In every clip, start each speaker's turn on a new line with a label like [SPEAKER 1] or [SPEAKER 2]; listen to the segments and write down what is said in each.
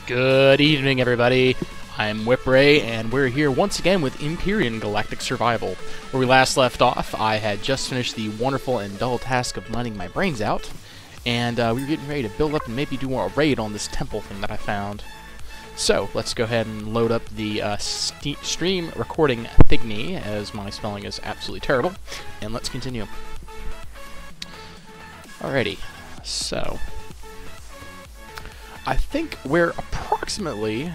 [SPEAKER 1] Good evening, everybody. I'm Whipray, and we're here once again with Empyrion Galactic Survival. Where we last left off, I had just finished the wonderful and dull task of mining my brains out, and we were getting ready to build up and maybe do a raid on this temple thing that I found. So, let's go ahead and load up the stream recording thingy, as my spelling is absolutely terrible, and let's continue. Alrighty, so I think we're approximately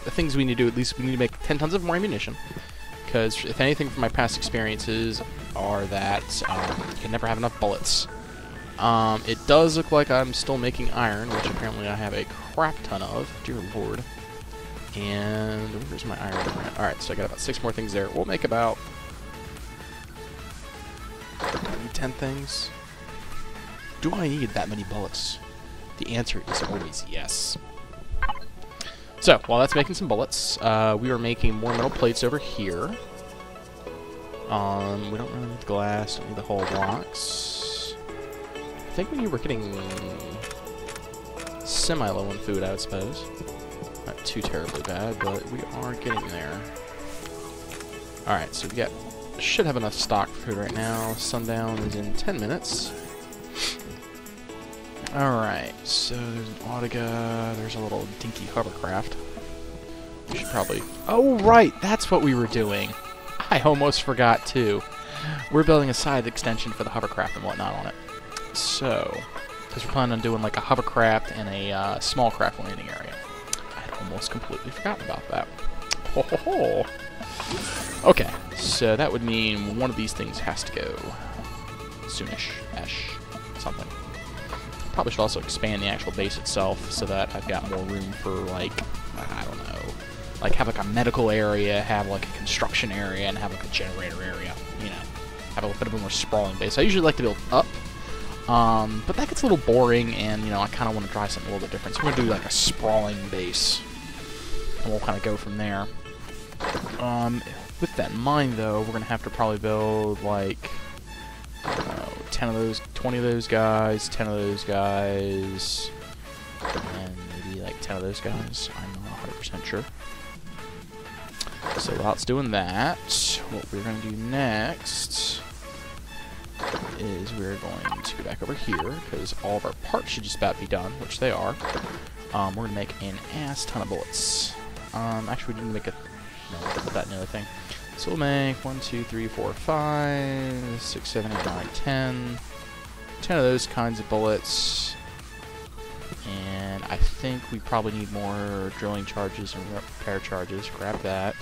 [SPEAKER 1] the things we need to do. At least we need to make 10 tons of more ammunition, because if anything from my past experiences are that you can never have enough bullets. It does look like I'm still making iron, which apparently I have a crap ton of. Dear Lord. And where's my iron? Alright, so I got about 6 more things there. We'll make about 10 things. Do I need that many bullets? The answer is always yes. So, while that's making some bullets, we are making more metal plates over here. We don't really need the glass, don't need the whole blocks. I think we were getting semi-low on food, I would suppose. Not too terribly bad, but we are getting there. Alright, so we should have enough stock for food right now. Sundown is in 10 minutes. Alright, so there's an Audiga, there's a little dinky hovercraft. We should probably... Oh, right! That's what we were doing! I almost forgot, too. We're building a side extension for the hovercraft and whatnot on it. So, because we're planning on doing like a hovercraft and a small craft landing area. I'd almost completely forgotten about that. Ho ho ho! Okay, so that would mean one of these things has to go soonish-esh, something. Probably should also expand the actual base itself so that I've got more room for, like, I don't know, like have like a medical area, have like a construction area, and have like a generator area, you know, have a bit of a more sprawling base. I usually like to build up, but that gets a little boring, and, you know, I kind of want to try something a little bit different. So we're going to do like a sprawling base, and we'll kind of go from there. With that in mind, though, we're going to have to probably build, like, 10 of those, 20 of those guys, 10 of those guys, and maybe like 10 of those guys. I'm not 100% sure. So while it's doing that, what we're going to do next is we're going to go back over here, because all of our parts should just about be done, which they are. We're going to make an ass ton of bullets. Actually, we didn't make a... No, put that in the other thing. So we'll make 1, 2, 3, 4, 5, 6, 7, 8, 9, 10. 10 of those kinds of bullets. And I think we probably need more drilling charges and repair charges. Grab that.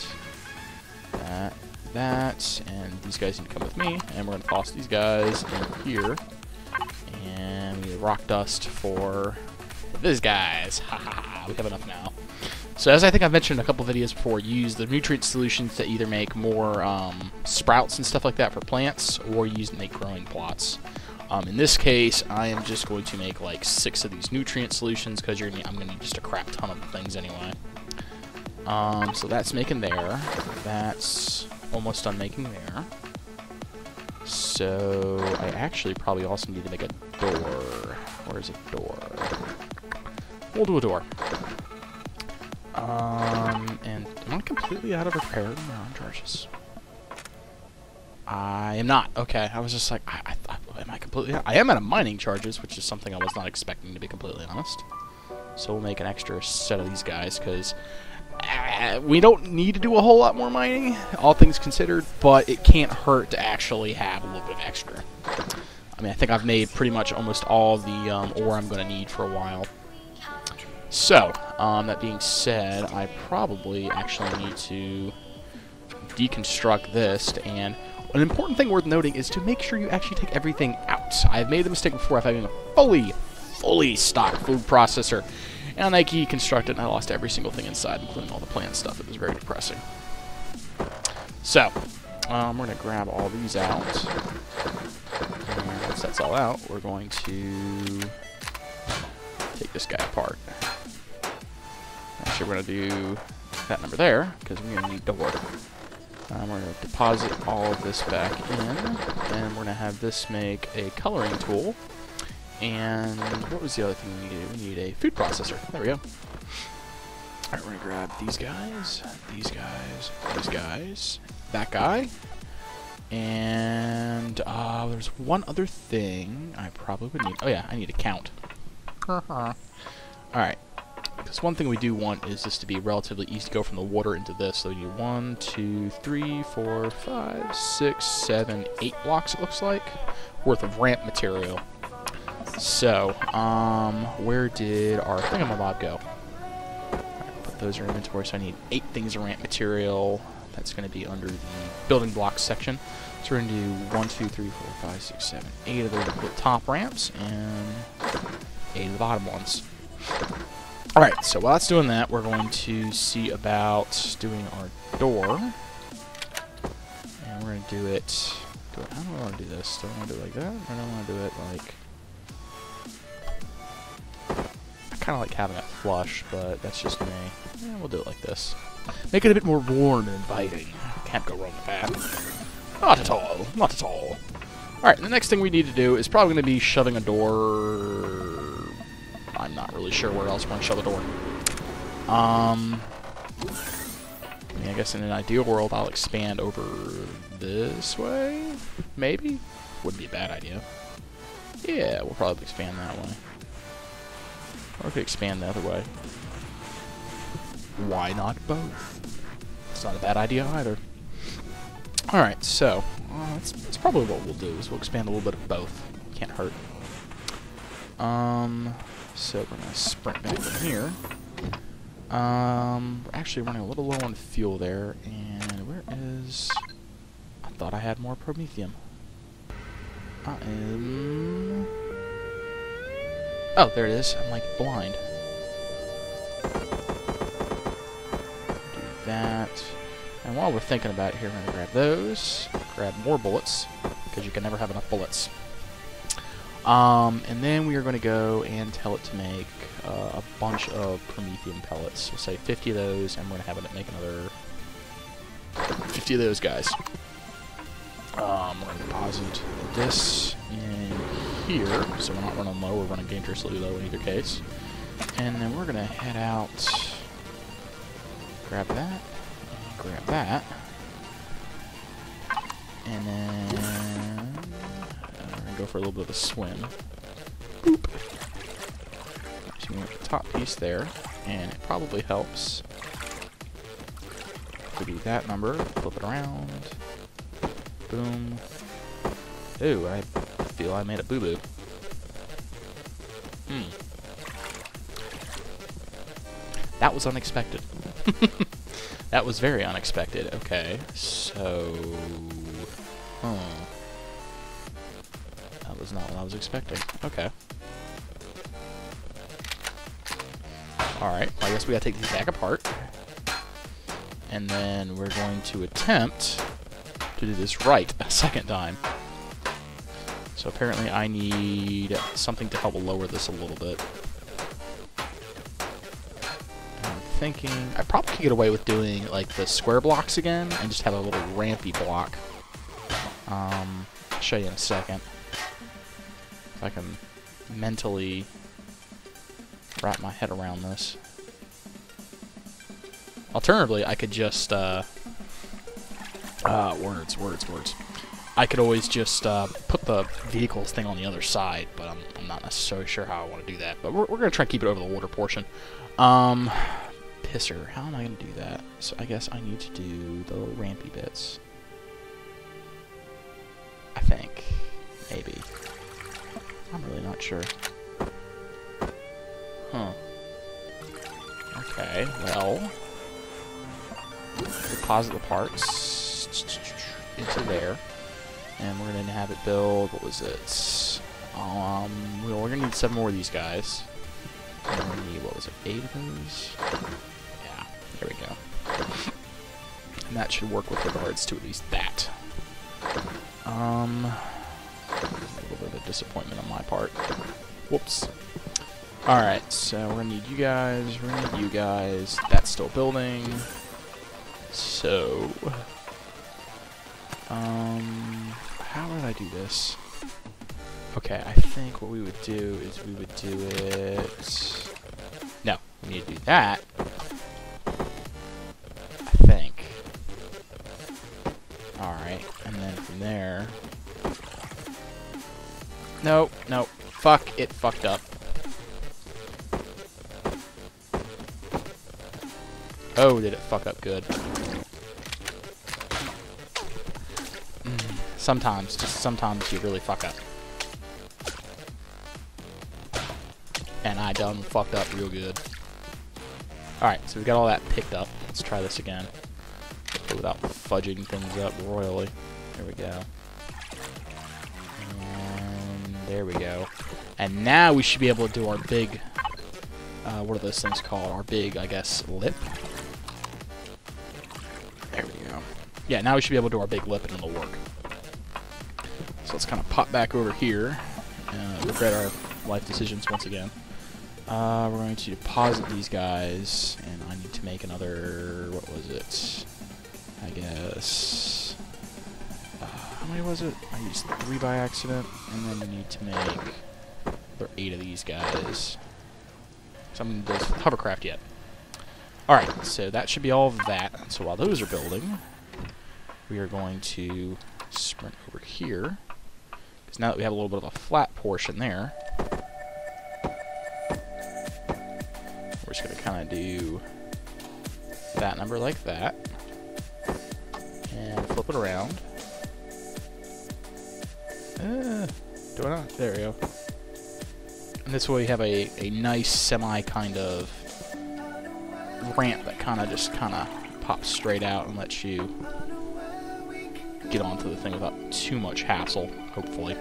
[SPEAKER 1] That. And these guys need to come with me. And we're going to toss these guys in here. And we need rock dust for these guys. Ha ha ha. We have enough now. So, as I think I've mentioned in a couple videos before, use the nutrient solutions to either make more sprouts and stuff like that for plants, or use to make growing plots. In this case, I am just going to make like 6 of these nutrient solutions, because I'm going to need just a crap ton of things anyway. So that's making there. That's almost done making there. So I actually probably also need to make a door. Where's a door? We'll do a door. And am I completely out of repair? No, charges. I am not. Okay, I was just like, am I completely out? I am out of mining charges, which is something I was not expecting, to be completely honest. So we'll make an extra set of these guys, because we don't need to do a whole lot more mining, all things considered, but it can't hurt to actually have a little bit of extra. I mean, I think I've made pretty much almost all the ore I'm going to need for a while. So, that being said, I probably actually need to deconstruct this, and an important thing worth noting is to make sure you actually take everything out. I've made the mistake before of having a fully stocked food processor, and I deconstructed it and I lost every single thing inside, including all the plant stuff. It was very depressing. So, we're going to grab all these out, and once that's all out, we're going to take this guy apart. Actually, we're going to do that number there, because we're going to need door. We're going to deposit all of this back in, and we're going to have this make a coloring tool, And what was the other thing we needed? We need a food processor. There we go. Alright, we're gonna grab these guys, these guys, that guy. And there's one other thing I probably would need. Oh yeah, I need to count. Alright. Because one thing we do want is this to be relatively easy to go from the water into this. So we need 1, 2, 3, 4, 5, 6, 7, 8 blocks, it looks like, worth of ramp material. So, where did our thingamabob go? Alright, put those in inventory. So I need 8 things of ramp material. That's going to be under the building blocks section. So we're going to do 1, 2, 3, 4, 5, 6, 7, 8 of the top ramps and 8 of the bottom ones. Alright, so while that's doing that, we're going to see about doing our door. And we're going to do it... How do I want to do this? Do I want to do it like that? Or do I want to do it like... I kind of like having it flush, but that's just me. Yeah, we'll do it like this. Make it a bit more warm and inviting. Can't go wrong with that. Not at all. Not at all. Alright, the next thing we need to do is probably going to be shoving a door... I'm not really sure where else we're going to shove a door. I mean, I guess in an ideal world, I'll expand over this way? Maybe? Wouldn't be a bad idea. Yeah, we'll probably expand that way. Or we could expand the other way. Why not both? It's not a bad idea either. Alright, so, that's probably what we'll do, is we'll expand a little bit of both. Can't hurt. So we're going to sprint back in here. We're actually running a little low on fuel there, and where is... I thought I had more promethium. I am... Oh, there it is. I'm like blind. Do that. And while we're thinking about it here, I'm going to grab those, grab more bullets, because you can never have enough bullets. And then we are going to go and tell it to make a bunch of promethium pellets. We'll say 50 of those, and we're going to have it make another 50 of those guys. We're going to deposit this in here, so we're not running low, we're running dangerously low in either case. And then we're going to head out, grab that, and grab that, and then we're going to go for a little bit of a swim. Boop. So we want the top piece there, and it probably helps to be that number, flip it around, boom. Ooh, I feel I made a boo-boo. That was unexpected. That was very unexpected. Okay, so... That was not what I was expecting. Okay. Alright, well, I guess we gotta take these back apart. And then we're going to attempt to do this right a second time. So apparently I need something to help lower this a little bit. I'm thinking I probably could get away with doing like the square blocks again and just have a little rampy block. I'll show you in a second. If I can mentally wrap my head around this. Alternatively, I could just words. I could always just put the vehicles thing on the other side, but I'm not necessarily sure how I want to do that. But we're going to try and keep it over the water portion. Pisser, how am I going to do that? So I guess I need to do the little rampy bits. I think. Maybe. I'm really not sure. Huh. Okay, well... deposit the parts into there. And we're going to have it build, what was it? Well, we're going to need 7 more of these guys. And we're going to need, what was it, 8 of those? Yeah, there we go. And that should work with regards to at least that. A little bit of a disappointment on my part. Whoops. Alright, so we're going to need you guys, we're going to need you guys. That's still building. So... how would I do this? Okay, I think what we would do is we would do it... No, we need to do that. there. No, no. Fuck, it fucked up. Oh, did it fuck up good. Sometimes, just sometimes you really fuck up. And I done fucked up real good. Alright, so we got all that picked up. Let's try this again. Without fudging things up royally. There we go. And there we go. And now we should be able to do our big, what are those things called? Our big, I guess, lip. There we go. Yeah, now we should be able to do our big lip and it'll work. So let's kind of pop back over here. Regret our life decisions once again. We're going to deposit these guys, and I need to make another, what was it? I guess, how many was it? I used 3 by accident, and then we need to make another 8 of these guys. Something does hovercraft yet. Alright, so that should be all of that. So while those are building, we are going to sprint over here, because now that we have a little bit of a flat portion there, we're just going to kind of do that number like that. And flip it around. Do I not? There we go. And this way we have a nice semi kind of ramp that kind of just pops straight out and lets you get onto the thing without too much hassle, hopefully.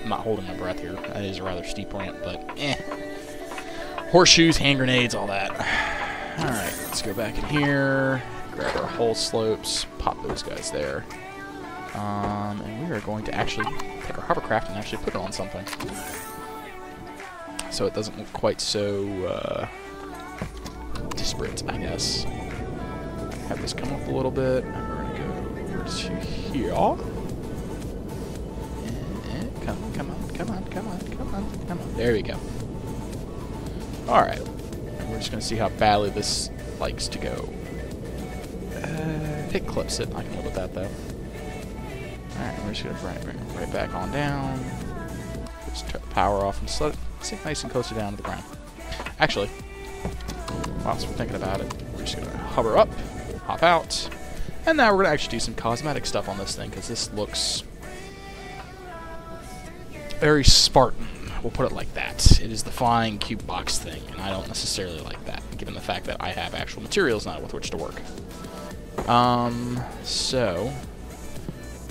[SPEAKER 1] I'm not holding my breath here. That is a rather steep ramp, but eh. Horseshoes, hand grenades, all that. Alright, let's go back in here. Grab our hull slopes, pop those guys there. And we are going to actually take our hovercraft and actually put it on something. So it doesn't look quite so disparate, I guess. Have this come up a little bit. And we're going to go over to here. And come on. There we go. Alright. We're just going to see how badly this likes to go. It clips it. I can live with that, though. Alright, we're just going to bring it right back on down. Just turn the power off and just let it sink nice and closer down to the ground. Actually, whilst we're thinking about it, we're just going to hover up, hop out, and now we're going to actually do some cosmetic stuff on this thing, because this looks very Spartan. We'll put it like that. It is the flying cube box thing, and I don't necessarily like that, given the fact that I have actual materials now with which to work. So,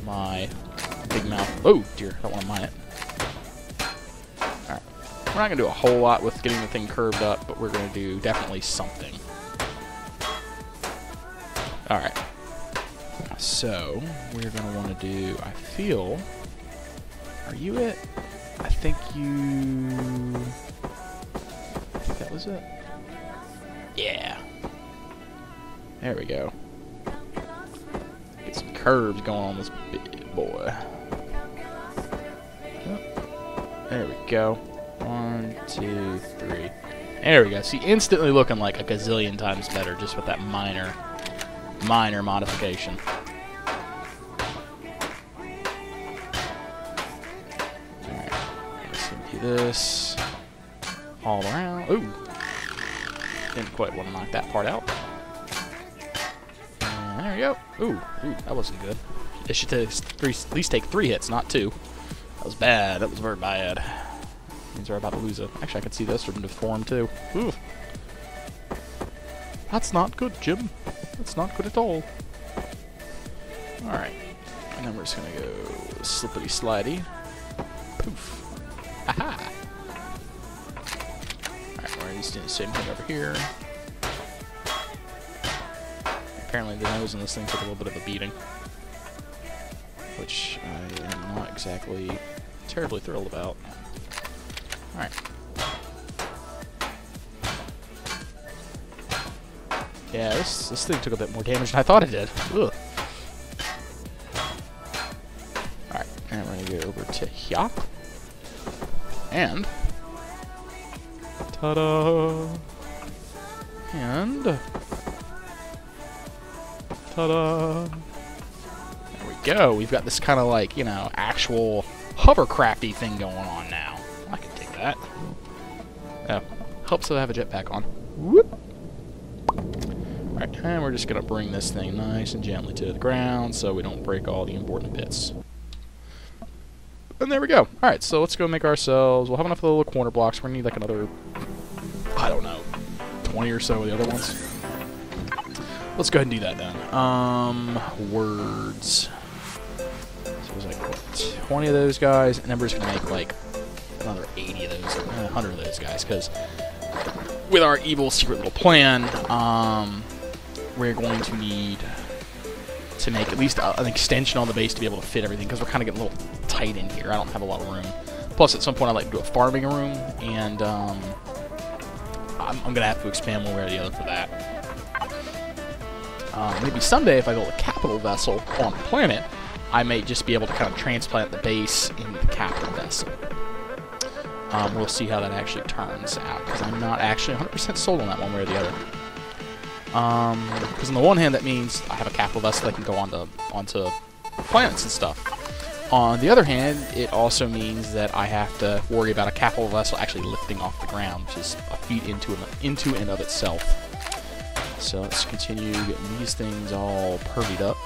[SPEAKER 1] my big mouth. Oh, dear, I don't want to mine it. Alright. We're not going to do a whole lot with getting the thing curved up, but we're going to do definitely something. Alright. So, we're going to want to do, I feel, are you it? I think that was it. Yeah. There we go. Get some curves going on this big boy. Oh, there we go. 1, 2, 3. There we go. See, instantly looking like a gazillion times better just with that minor modification. Alright. Let's do this all around. Ooh. Didn't quite want to knock that part out. And there we go. Ooh, that wasn't good. It should at least take 3 hits, not 2. That was bad. That was very bad. Means we're about to lose it. Actually, I could see this from deform too. Ooh. That's not good, Jim. That's not good at all. Alright. And then we're just gonna go slippity slidey. Poof. Aha! Alright, we're just doing the same thing over here. Apparently the nose in this thing took a little bit of a beating, which I am not exactly terribly thrilled about. Alright. Yeah, this thing took a bit more damage than I thought it did. Ugh. Alright, and we're gonna go over to here. And ta-da! And ta-da! There we go. We've got this kind of like, you know, actual hovercrafty thing going on now. I can take that. Oh, helps to have a jetpack on. Whoop. Alright, and we're just going to bring this thing nice and gently to the ground so we don't break all the important bits. And there we go. Alright, so let's go make ourselves... We'll have enough of the little corner blocks. We're going to need like another, I don't know, 20 or so of the other ones. Let's go ahead and do that then. Words. So there's like, what, 20 of those guys, and then we're just going to make like another 80 of those, 100 of those guys, because with our evil secret little plan, we're going to need to make at least an extension on the base to be able to fit everything, because we're kind of getting a little tight in here. I don't have a lot of room. Plus, at some point, I'd like to do a farming room, and I'm going to have to expand one way or the other for that. Maybe someday, if I build a capital vessel on the planet, I may just be able to kind of transplant the base into the capital vessel. We'll see how that actually turns out, because I'm not actually 100% sold on that one way or the other. Because on the one hand, that means I have a capital vessel that can go onto planets and stuff. On the other hand, it also means that I have to worry about a capital vessel actually lifting off the ground, which is a feat into and of itself. So let's continue getting these things all pervied up.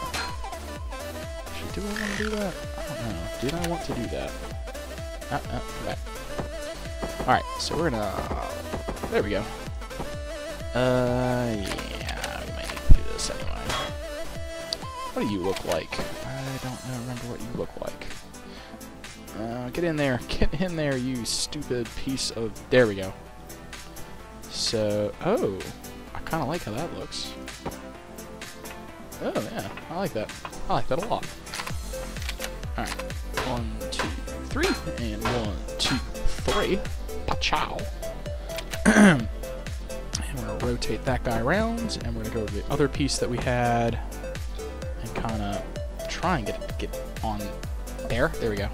[SPEAKER 1] Actually, do I want to do that? I don't know. Did I want to do that? Okay. Alright, so we're gonna... There we go. Yeah, we might need to do this anyway. What do you look like? I don't remember what you look like. Get in there. Get in there, you stupid piece of... There we go. So... Oh... I kind of like how that looks. Oh, yeah. I like that. I like that a lot. Alright. 1, 2, 3. And 1, 2, 3. Pa-chow. And we're going to rotate that guy around. And we're going to go to the other piece that we had. And kind of try and get on there. There we go.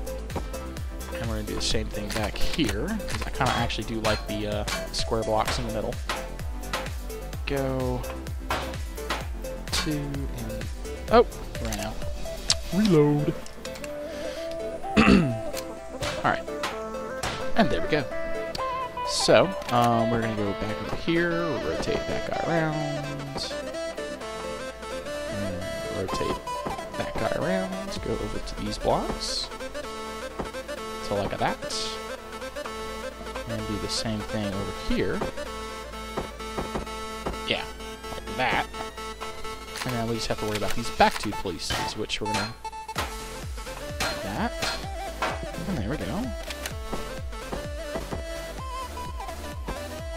[SPEAKER 1] And we're going to do the same thing back here. Because I kind of actually do like the square blocks in the middle. Go 2 and oh, ran out. Reload. Alright. And there we go. So, we're gonna go back over here, rotate that guy around. And rotate that guy around. Let's go over to these blocks. So like that. And do the same thing over here. Yeah, like that. And now we just have to worry about these back two pieces, which we're gonna... Like that. And there we go.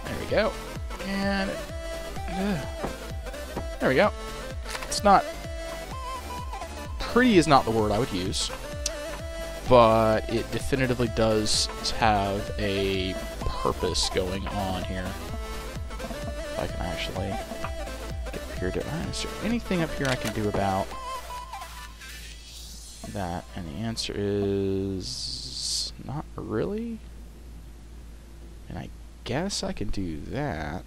[SPEAKER 1] There we go. And... there we go. It's not... Pretty is not the word I would use. But it definitively does have a purpose going on here. I can actually get up here. Is there anything up here I can do about that? And the answer is not really. And I guess I can do that.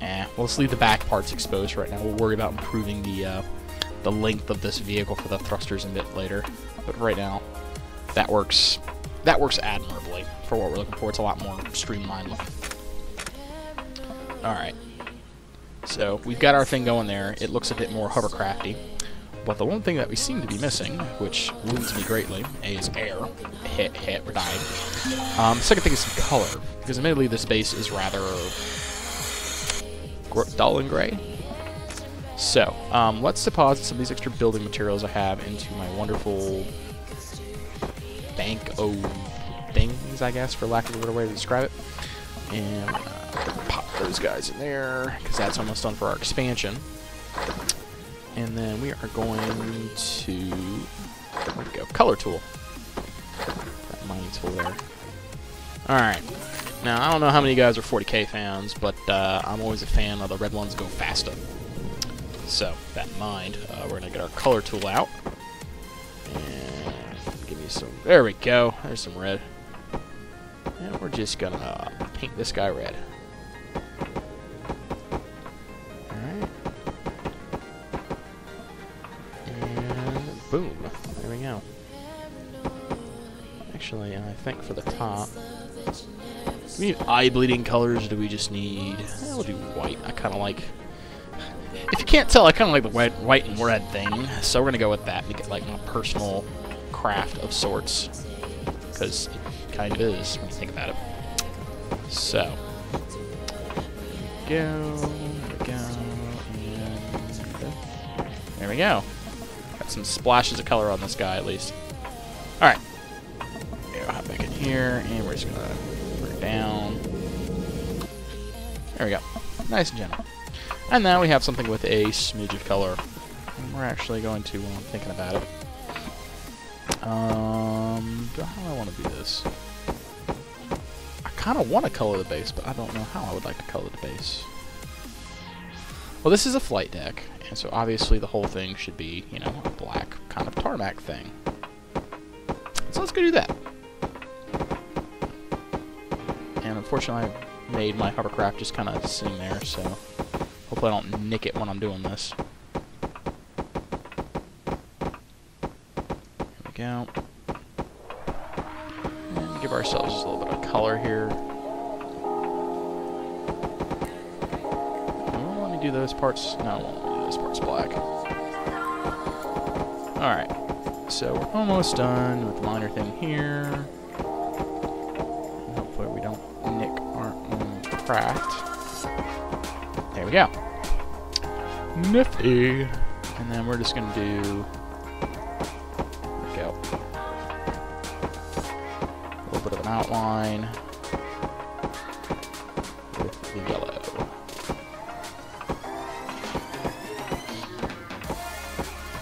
[SPEAKER 1] Well, let's leave the back parts exposed right now. We'll worry about improving the length of this vehicle for the thrusters a bit later. But right now, that works admirably for what we're looking for. It's a lot more streamlined. Alright, so we've got our thing going there. It looks a bit more hovercrafty. But the one thing that we seem to be missing, which wounds me greatly, is air. We're dying. Second thing is some color, because admittedly this base is rather dull and gray. So, let's deposit some of these extra building materials I have into my wonderful bank of things, I guess, for lack of a better way to describe it. And pop those guys in there, because that's almost done for our expansion. And then we are going to, there we go, color tool. That mining tool there. Alright. Now, I don't know how many of you guys are 40K fans, but I'm always a fan of the red ones go faster. So, that in mind, we're going to get our color tool out. And give me some, there we go, there's some red. And we're just going to paint this guy red. Alright. And go. Actually, I think for the top, do we need eye-bleeding colors, or do we just need... we'll do white. I kind of like... If you can't tell, I kind of like the white and red thing, so we're going to go with that and get, like, my personal craft of sorts. Because it kind of is, when you think about it. So. There we go, and there we go. Got some splashes of color on this guy, at least. Alright. I'll hop back in here, and we're just going to bring it down. There we go. Nice and gentle. And now we have something with a smidge of color. And we're actually going to, while I'm thinking about it, how do I want to do this? I kind of want to color the base, but I don't know how I would like to color the base. Well, this is a flight deck, and so obviously the whole thing should be, you know, a black kind of tarmac thing. So let's go do that. And unfortunately, I made my hovercraft just kind of sitting there, so hopefully I don't nick it when I'm doing this. There we go. And give ourselves just a little bit of color here. Well, let me do those parts. No, I won't do those parts black. Alright. So we're almost done with the minor thing here. And hopefully we don't nick our own craft. There we go. Nifty. And then we're just going to do... There we go. A little bit of an outline with the yellow.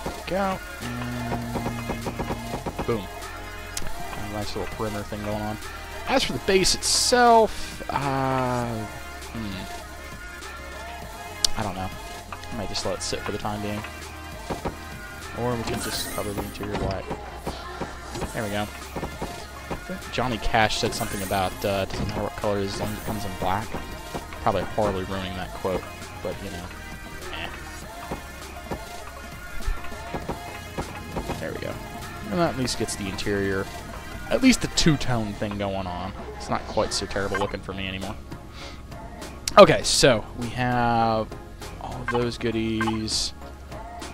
[SPEAKER 1] There we go. And boom. A nice little perimeter thing going on. As for the base itself, I don't know. I might just let it sit for the time being. Or we can just cover the interior black. There we go. I think Johnny Cash said something about, doesn't matter what color it is as long as it comes in black. Probably horribly ruining that quote, but you know. There we go. And that at least gets the interior, at least the two-tone thing going on. It's not quite so terrible looking for me anymore. Okay, so we have all of those goodies.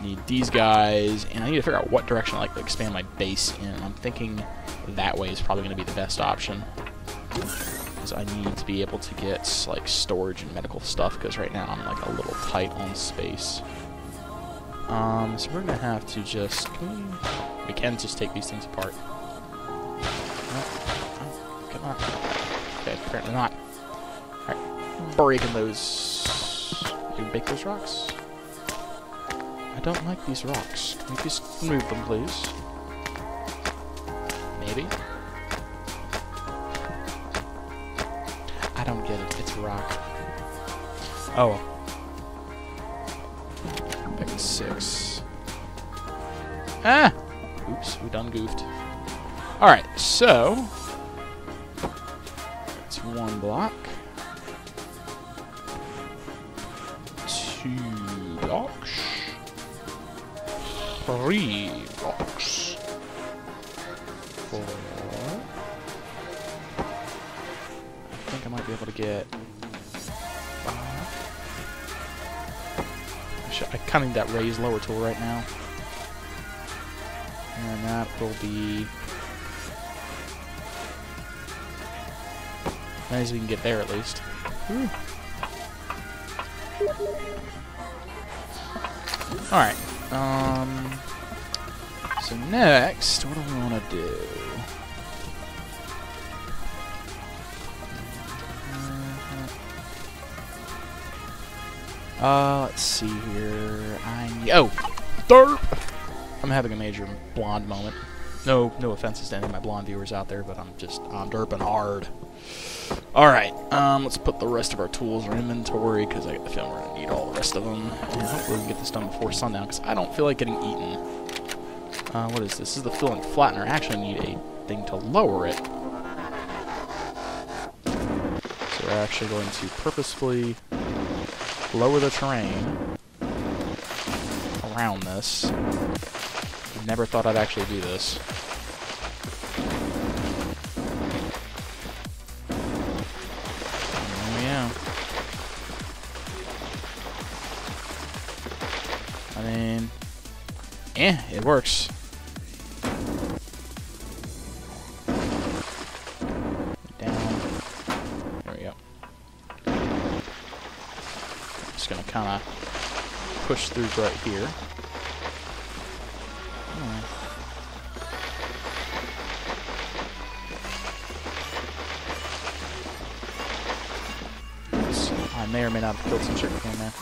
[SPEAKER 1] Need these guys, and I need to figure out what direction I like to expand my base in. I'm thinking that way is probably going to be the best option, because I need to be able to get like storage and medical stuff, because right now I'm like a little tight on space. So we're gonna have to just we can just take these things apart. Oh, come on. Okay, apparently not. All right, breaking those. You break those rocks. I don't like these rocks. Can you just move them, please? Maybe? I don't get it. It's a rock. Oh. Back to 6. Ah! Oops, we done goofed. Alright, so... It's 1 block. 2 blocks. 3 blocks. 4. I think I might be able to get 5. I kind of need that raise lower tool right now. And that will be nice as we can get there at least. Whew. Alright. So next, what do we want to do? Let's see here. Oh! Derp! I'm having a major blonde moment. No offenses to any of my blonde viewers out there, but I'm derping hard. Alright, let's put the rest of our tools in our inventory, because I get the feeling we're going to need all the rest of them. And hopefully we can get this done before sundown, because I don't feel like getting eaten. What is this? This is the fill and flattener. I actually need a thing to lower it. So we're actually going to purposefully lower the terrain around this. Never thought I'd actually do this. Oh, yeah. I mean, it works. Down. There we go. Just gonna kind of push through right here. I may or may not have killed some sugar cane there.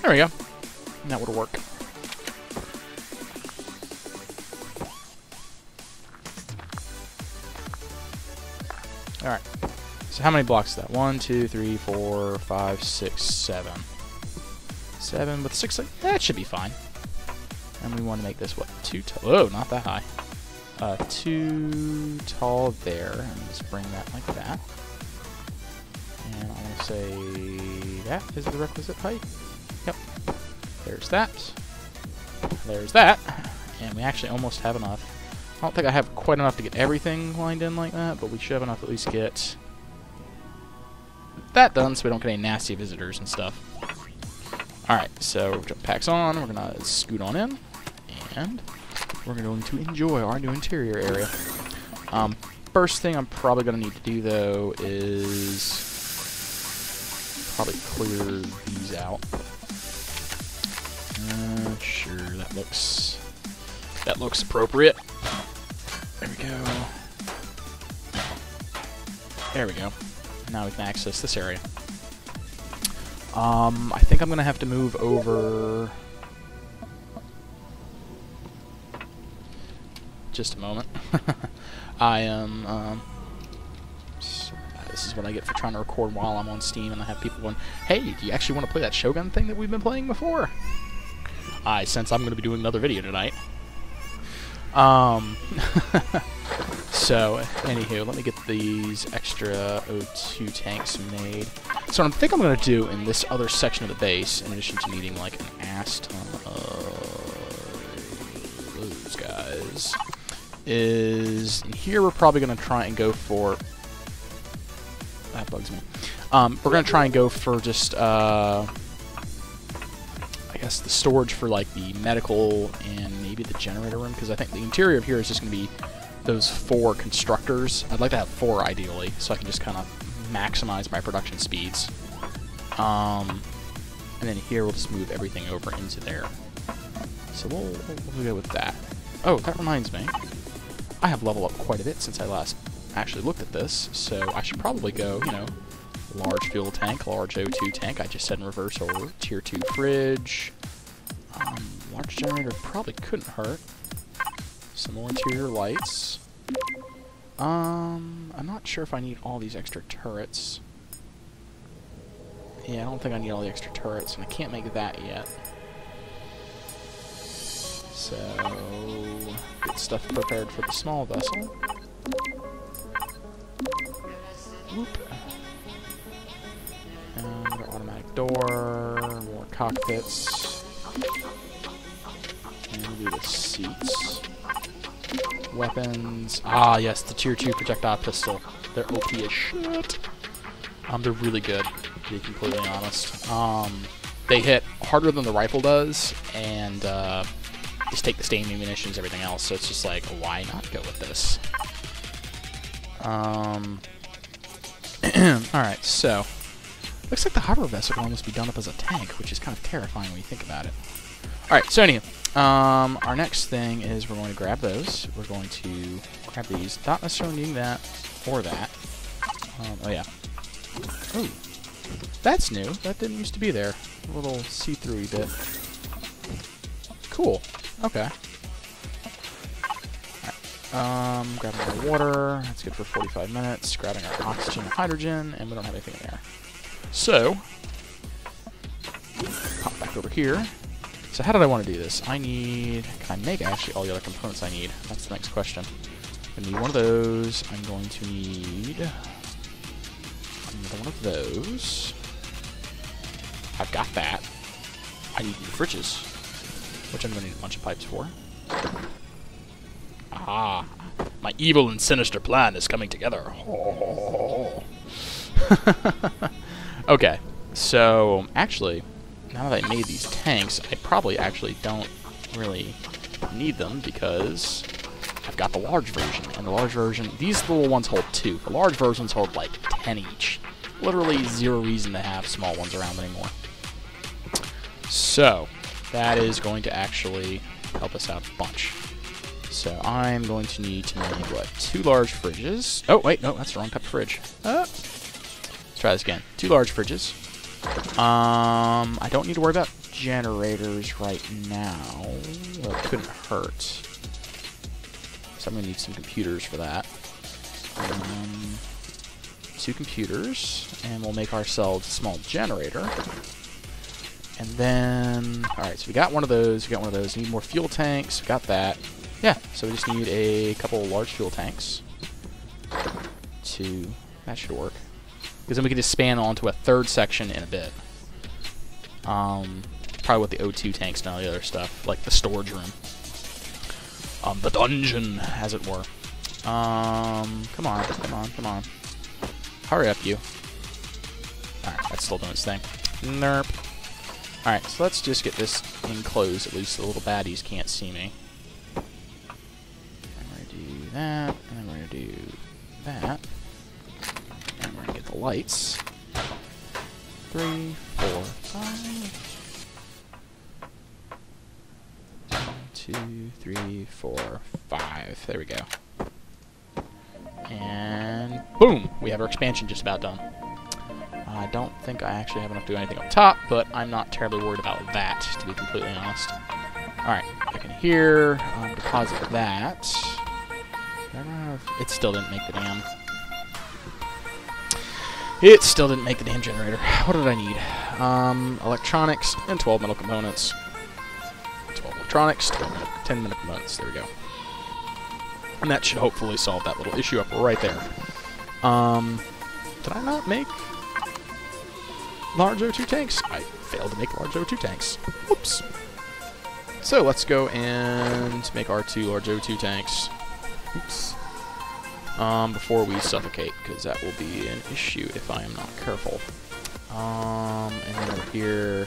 [SPEAKER 1] There we go. And that would work. Alright. So how many blocks is that? 1, 2, 3, 4, 5, 6, 7. 7 with 6. That should be fine. And we want to make this, what, 2 tall? Oh, not that high. 2 tall there. And let's bring that like that. And I want to say that is the requisite height. Yep. There's that. There's that. And we actually almost have enough. I don't think I have quite enough to get everything lined in like that, but we should have enough to at least get that done so we don't get any nasty visitors and stuff. Alright, so jump packs on. We're going to scoot on in. And we're going to enjoy our new interior area. First thing I'm probably going to need to do, though, is probably clear these out. Sure, that looks appropriate. There we go. There we go. Now we can access this area. I think I'm going to have to move over... Just a moment. I am, this is what I get for trying to record while I'm on Steam, and I have people going, hey, do you actually want to play that Shogun thing that we've been playing before? Since I'm going to be doing another video tonight. So, anywho, let me get these extra O2 tanks made. So what I think I'm going to do in this other section of the base, in addition to needing, like, an ass ton of those guys, is here we're probably going to try and go for... That bugs me. We're going to try and go for just, I guess, the storage for, like, the medical and maybe the generator room, because I think the interior of here is just going to be those 4 constructors. I'd like to have 4, ideally, so I can just kind of maximize my production speeds. And then here we'll just move everything over into there. So we'll go with that. Oh, that reminds me. I have leveled up quite a bit since I last actually looked at this, so I should probably go, you know, large fuel tank, large O2 tank. I just said in reverse order. Tier 2 fridge. Large generator probably couldn't hurt. Some more interior lights. I'm not sure if I need all these extra turrets. Yeah, I don't think I need all the extra turrets, and I can't make that yet. So, get stuff prepared for the small vessel. Whoop. And another automatic door, more cockpits. And we'll do the seats. Weapons. Ah, yes, the Tier 2 projectile pistol. They're OP as shit. They're really good, to be completely honest. They hit harder than the rifle does, and just take the standing munitions, everything else. So it's just like, why not go with this? Alright, so looks like the hover vessel can almost be done up as a tank, which is kind of terrifying when you think about it. Alright, so anyway, our next thing is we're going to grab those. We're going to grab these. Not necessarily needing that or that. Oh, yeah. Oh, that's new. That didn't used to be there. A little see-through bit. Cool. Okay. Alright. Grabbing our water. That's good for 45 minutes. Grabbing our oxygen and hydrogen, and we don't have anything in there. So, pop back over here. So how did I want to do this? I need... Can I make actually all the other components I need? That's the next question. I'm going to need one of those. I'm going to need... Another one of those. I've got that. I need new fridges, which I'm going to need a bunch of pipes for. Ah, my evil and sinister plan is coming together. Oh. Okay, so actually, now that I made these tanks, I probably actually don't really need them because I've got the large version. And the large version, these little ones hold 2. The large versions hold like 10 each. Literally zero reason to have small ones around anymore. So, that is going to actually help us out a bunch. So, I'm going to need to make, what, 2 large fridges. Oh, wait, no, that's the wrong type of fridge. Let's try this again. 2 large fridges. I don't need to worry about generators right now. Well, it couldn't hurt. So, I'm going to need some computers for that. 2 computers, and we'll make ourselves a small generator. And then, alright, so we got one of those, Need more fuel tanks, we got that. Yeah, so we just need a couple of large fuel tanks. That should work. Because then we can just span onto a 3rd section in a bit. Probably with the O2 tanks and all the other stuff, like the storage room. The dungeon, as it were. Come on. Hurry up, you. Alright, that's still doing its thing. Nerp. Alright, so let's just get this enclosed, at least the little baddies can't see me. I'm going to do that, and I'm going to do that. And we're going to get the lights. 3, 4, 5. 1, 2, 3, 4, 5. There we go. And boom! We have our expansion just about done. I don't think I actually have enough to do anything up top, but I'm not terribly worried about that, to be completely honest. Alright, back in here, deposit that. It still didn't make the damn... generator. What did I need? Electronics and 12 metal components. 12 electronics, 10 metal components. There we go. And that should hopefully solve that little issue up right there. Did I not make large O2 tanks? I failed to make large O2 tanks. Whoops. So let's go and make our 2 large O2 tanks. Oops. Before we suffocate, because that will be an issue if I am not careful. And then over here,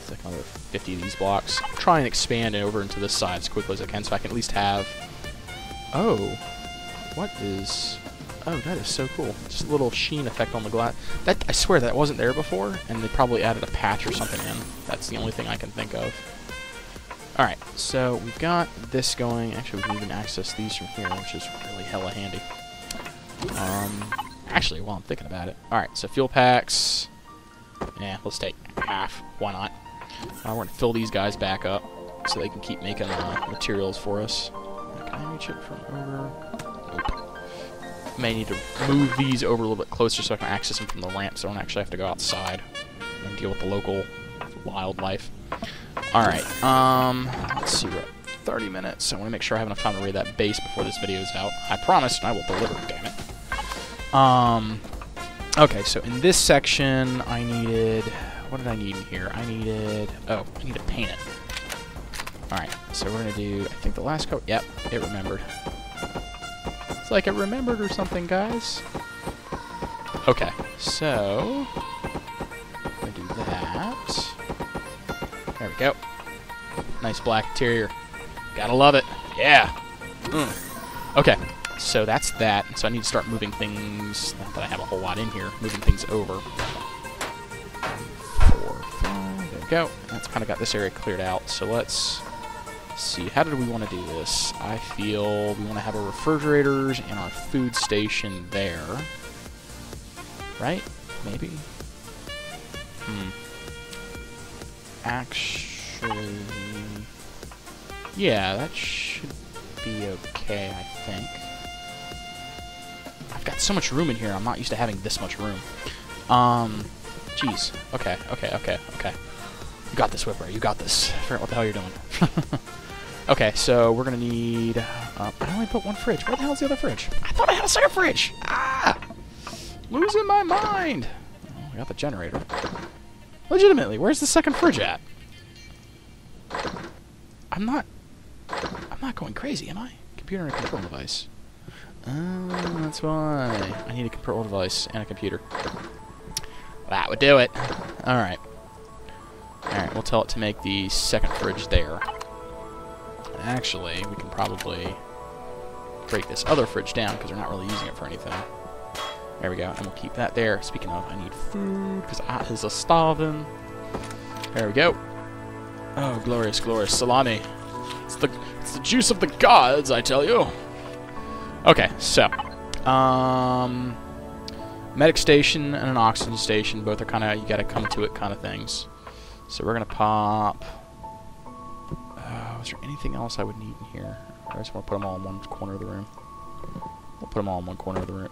[SPEAKER 1] it's like another 50 of these blocks. Try and expand it over into this side as quickly as I can, so I can at least have... Oh, what is... Oh, that is so cool. Just a little sheen effect on the glass. That, I swear that wasn't there before, and they probably added a patch or something in. That's the only thing I can think of. Alright, so we've got this going. Actually, we can even access these from here, which is really hella handy. Actually, while I'm thinking about it. Alright, so fuel packs. Yeah, let's take half. Why not? We're going to fill these guys back up so they can keep making materials for us. Can I reach it from over? Nope. May need to move these over a little bit closer so I can access them from the ramp so I don't actually have to go outside and deal with the local wildlife. Alright, let's see, we're at 30 minutes. I want to make sure I have enough time to raid that base before this video is out. I promised, and I will deliver, damn it. Okay, so in this section, I needed... What did I need in here? I needed... Oh, I need to paint it. Alright, so we're going to do... I think the last coat... Yep, it remembered. It's like it remembered or something, guys. Okay, so... I'm going to do that. There we go. Nice black interior. Gotta love it. Yeah. Okay, so that's that. So I need to start moving things. Not that I have a whole lot in here. Moving things over. 4, 5. There we go. That's kind of got this area cleared out. So let's see. How did we want to do this? I feel we want to have our refrigerators and our food station there. Right? Maybe? Actually, yeah, that should be okay, I think. I've got so much room in here, I'm not used to having this much room. Jeez. Okay. You got this, Whipper, you got this. I forgot what the hell you're doing. Okay, so we're gonna need... I only put one fridge. Where the hell's the other fridge? I thought I had a second fridge! Ah! Losing my mind! Oh, I got the generator. Legitimately, where's the second fridge at? I'm not going crazy, am I? Computer and a control device. Oh, that's why. I need a control device and a computer. That would do it. Alright. Alright, we'll tell it to make the second fridge there. Actually, we can probably break this other fridge down because we're not really using it for anything. There we go, and we'll keep that there. Speaking of, I need food because I is a starving. There we go. Oh, glorious, glorious salami. It's the juice of the gods, I tell you. Okay, so medic station and an oxygen station, both are kind of, you gotta come to it kind of things. So we're gonna pop. Is there anything else I would need in here? I just want to put them all in one corner of the room. We'll put them all in one corner of the room.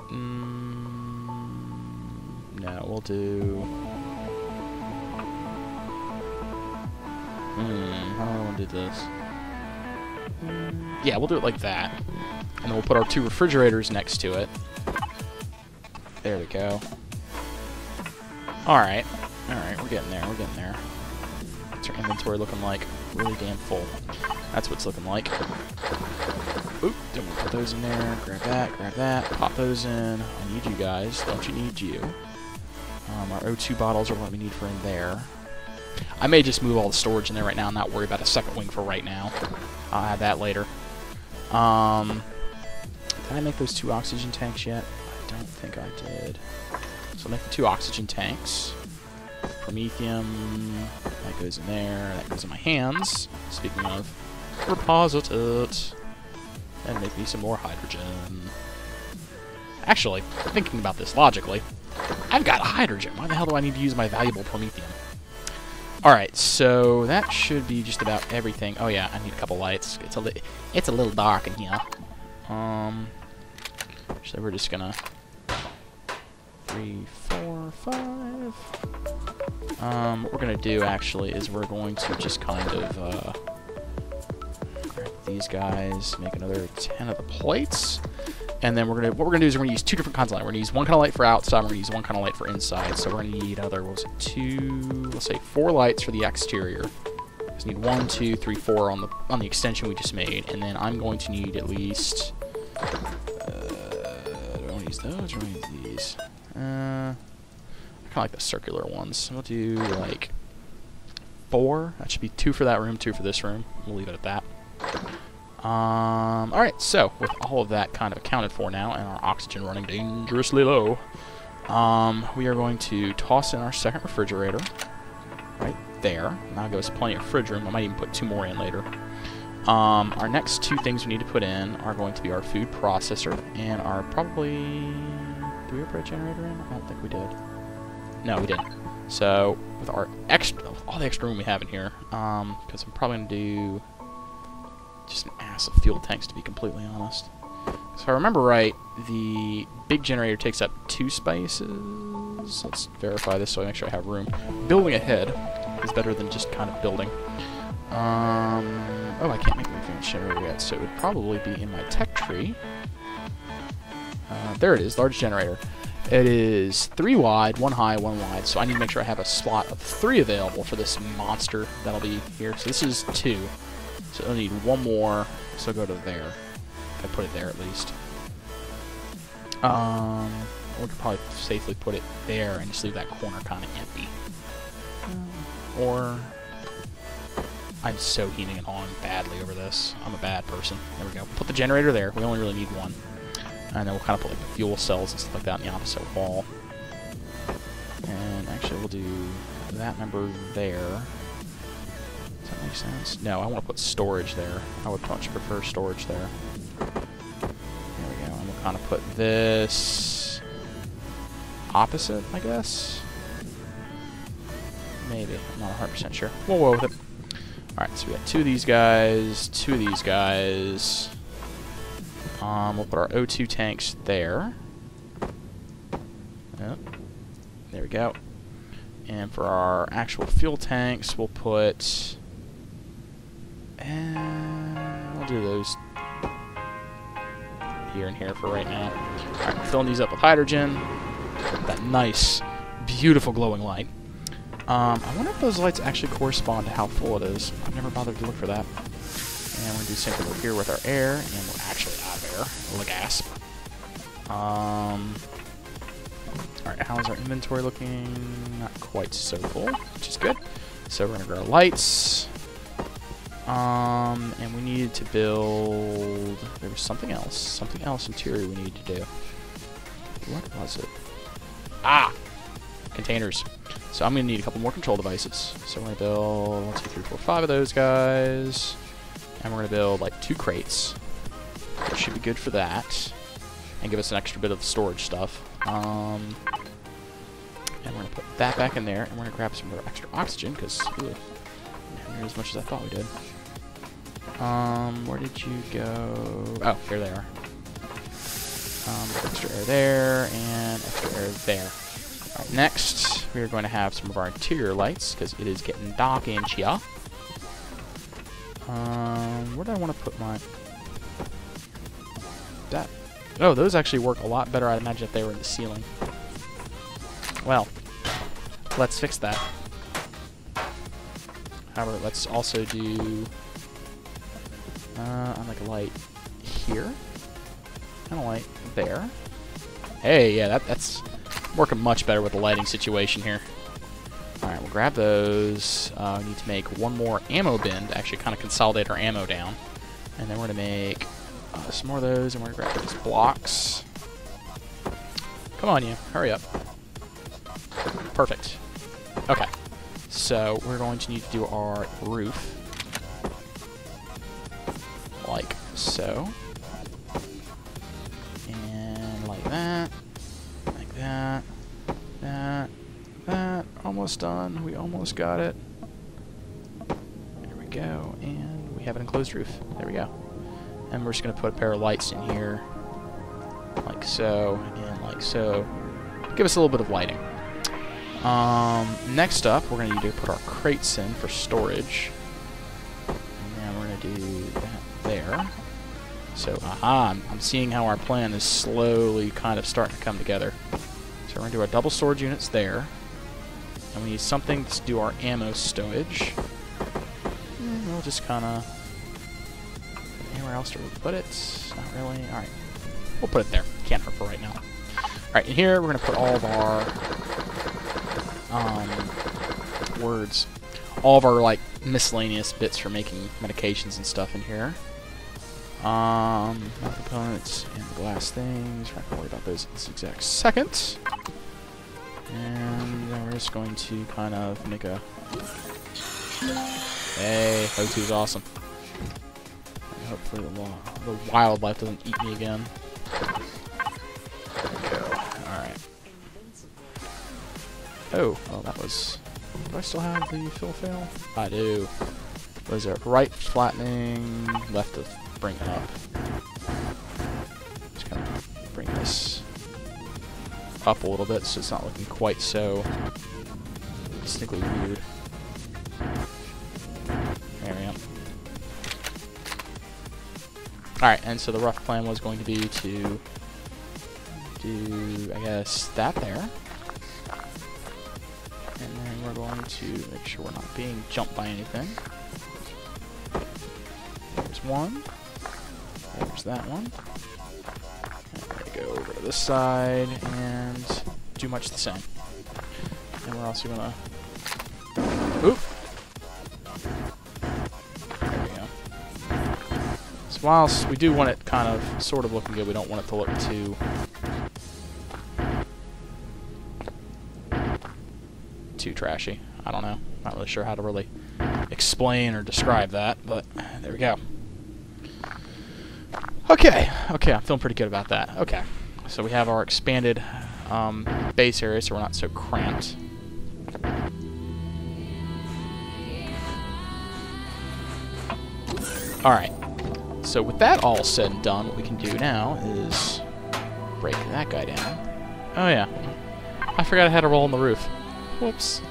[SPEAKER 1] No, we'll do. How do I want to do this? Yeah, we'll do it like that. And then we'll put our 2 refrigerators next to it. There we go. Alright. Alright, we're getting there, we're getting there. What's our inventory looking like? Really damn full. That's what it's looking like. Oop, then we'll put those in there. Grab that, pop those in. I need you guys. Don't you need you? Our O2 bottles are what we need for in there. I may just move all the storage in there right now and not worry about a second wing for right now. I'll add that later. Did I make those 2 oxygen tanks yet? I don't think I did. So I'll make the 2 oxygen tanks. Promethium, that goes in there, that goes in my hands. Speaking of, reposit it. And make me some more hydrogen. Actually, thinking about this logically, I've got hydrogen. Why the hell do I need to use my valuable promethium? Alright, so that should be just about everything. Oh yeah, I need a couple lights. It's a little dark in here. So we're just gonna 3, 4, 5. What we're gonna do actually is we're going to just kind of grab these guys, make another 10 of the plates, and then what we're gonna do is we're gonna use 2 different kinds of light. We're gonna use one kind of light for outside. We're gonna use one kind of light for inside. So we're gonna need another, what was it, 2? Let's say 4 lights for the exterior. Just need 1, 2, 3, 4 on the extension we just made, and then I'm going to need at least. Do I want to use those or do I use these? I kind of like the circular ones. We'll do like 4. That should be 2 for that room, 2 for this room. We'll leave it at that. Alright, so with all of that kind of accounted for now, and our oxygen running dangerously low, we are going to toss in our second refrigerator right there. Now gives us plenty of fridge room. I might even put 2 more in later. Our next 2 things we need to put in are going to be our food processor and our probably... Did we ever put a generator in? I don't think we did. No, we didn't. So with our all the extra room we have in here, because I'm probably going to do just an ass of fuel tanks, to be completely honest. So if I remember right, the big generator takes up 2 spaces. Let's verify this so I make sure I have room. Building ahead is better than just kind of building. Oh, I can't make an advanced generator yet, so it would probably be in my tech tree. There it is, large generator. It is 3 wide, 1 high, 1 wide, so I need to make sure I have a slot of 3 available for this monster that'll be here. So this is 2. So I'll need 1 more, so go to there. If I put it there at least. We could probably safely put it there and just leave that corner kind of empty. Or... I'm so heating and hawing badly over this. I'm a bad person. There we go. Put the generator there. We only really need 1. And then we'll kind of put like the fuel cells and stuff like that on the opposite wall. And actually we'll do that number there. Does that make sense? No, I want to put storage there. I would much prefer storage there. There we go. And we'll kind of put this opposite, I guess. Maybe. I'm not 100% sure. We'll go with it. Alright, so we got 2 of these guys, 2 of these guys. We'll put our O2 tanks there. Yep. There we go. And for our actual fuel tanks, we'll put... And we'll do those here and here for right now. Alright, filling these up with hydrogen. That nice, beautiful glowing light. I wonder if those lights actually correspond to how full it is. I've never bothered to look for that. And we're going to do the same thing over here with our air, and we're actually out of air. Gasp. Alright, how's our inventory looking? Not quite so full, which is good. So we're going to grow lights. And we needed to build... There was something else interior we needed to do. What was it? Ah! Containers. So I'm going to need a couple more control devices. So we're going to build 1, 2, 3, 4, 5 of those guys. And we're going to build like 2 crates. Which should be good for that. And give us an extra bit of storage stuff. And we're going to put that back in there. And we're going to grab some more extra oxygen because we didn't have as much as I thought we did. Where did you go? Oh, here they are. Extra air there and extra air there. Alright, next we are going to have some of our interior lights because it is getting dark in here. Where do I want to put my... That... Oh, those actually work a lot better, I'd imagine, if they were in the ceiling. Well, let's fix that. However, let's also do... I'd like a light here. And a light there. Hey, yeah, that's working much better with the lighting situation here. Alright, we'll grab those. We need to make one more ammo bin to actually kind of consolidate our ammo down. And then we're going to make some more of those, and we're going to grab these blocks. Come on, you. Hurry up. Perfect. Okay. So, we're going to need to do our roof. Like so. And like that. Like that. That. That. Almost done. We almost got it. There we go. And we have an enclosed roof. There we go. And we're just going to put a pair of lights in here. Like so. And like so. Give us a little bit of lighting. Next up, we're going to need to put our crates in for storage. And then we're going to do that there. So, aha, I'm seeing how our plan is slowly kind of starting to come together. So we're going to do our double storage units there. And we need something to do our ammo stowage. And we'll just kind of... Anywhere else to put it? Not really. Alright. We'll put it there. Can't hurt for right now. Alright, and here we're going to put all of our... all of our, like, miscellaneous bits for making medications and stuff in here. Components and the glass things. We're not going to worry about those at this exact second. And then we're just going to kind of make a... Hey, O2's awesome. And hopefully the wildlife doesn't eat me again. There we go. Alright. Oh, that was... Do I still have the fill fail? I do. What is it? Right flattening, left to bring it up. Just kind of bring this up a little bit so it's not looking quite so distinctly weird. There we go. Alright, and so the rough plan was going to be to do, I guess, that there. And then we're going to make sure we're not being jumped by anything. There's one. There's that one. And we're going to go over to this side and do much the same. And we're also going to... Oop! There we go. So whilst we do want it kind of sort of looking good, we don't want it to look too trashy. I don't know. Not really sure how to really explain or describe that, but there we go. Okay, I'm feeling pretty good about that. Okay, so we have our expanded base area, so we're not so cramped. Alright, so with that all said and done, what we can do now is break that guy down. Oh yeah, I forgot I had a roll on the roof. Whoops.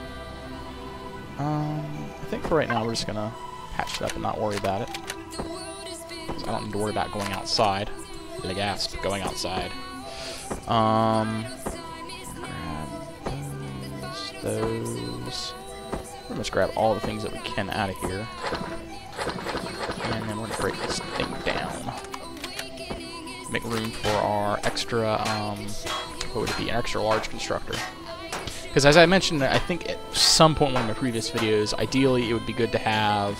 [SPEAKER 1] I think for right now we're just gonna patch it up and not worry about it. So I don't need to worry about going outside. Big gasp, going outside. those. We're gonna grab all the things that we can out of here. And then we're gonna break this thing down. Make room for our extra, what would it be? An extra large constructor. Because as I mentioned, I think at some point in one of my previous videos, ideally it would be good to have,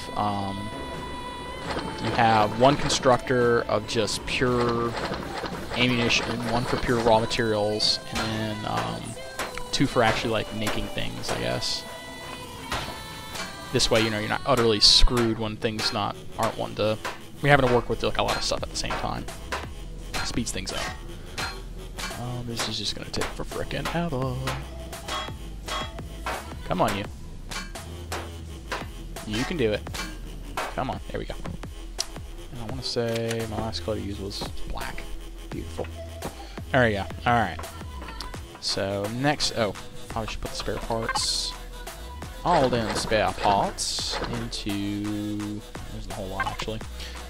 [SPEAKER 1] you have one constructor of just pure ammunition, one for pure raw materials, and then two for actually like making things, I guess. This way, you know, you're not utterly screwed when things aren't wanting to. We're having to work with like a lot of stuff at the same time. Speeds things up. This is just gonna take for frickin' ever. Come on, you. You can do it. Come on, there we go. And I want to say my last color to use was black. Beautiful. There we go. Alright. So, next... Oh, probably should put the spare parts. All in spare parts into... There's a whole lot, actually.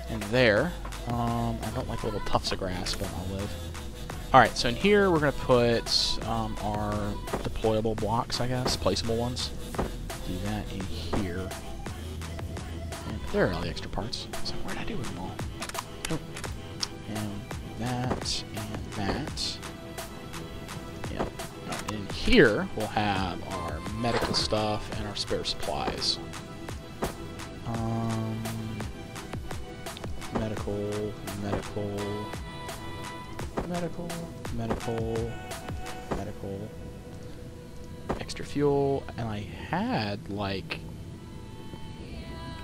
[SPEAKER 1] And there. I don't like little tufts of grass, but I'll live. Alright, so in here we're going to put our deployable blocks, I guess. Placeable ones. Do that in here. And there are all the extra parts. So what did I do with them all? Oh. And that, and that. Yep. Right, in here we'll have our medical stuff and our spare supplies. Medical. Extra fuel, and I had, like...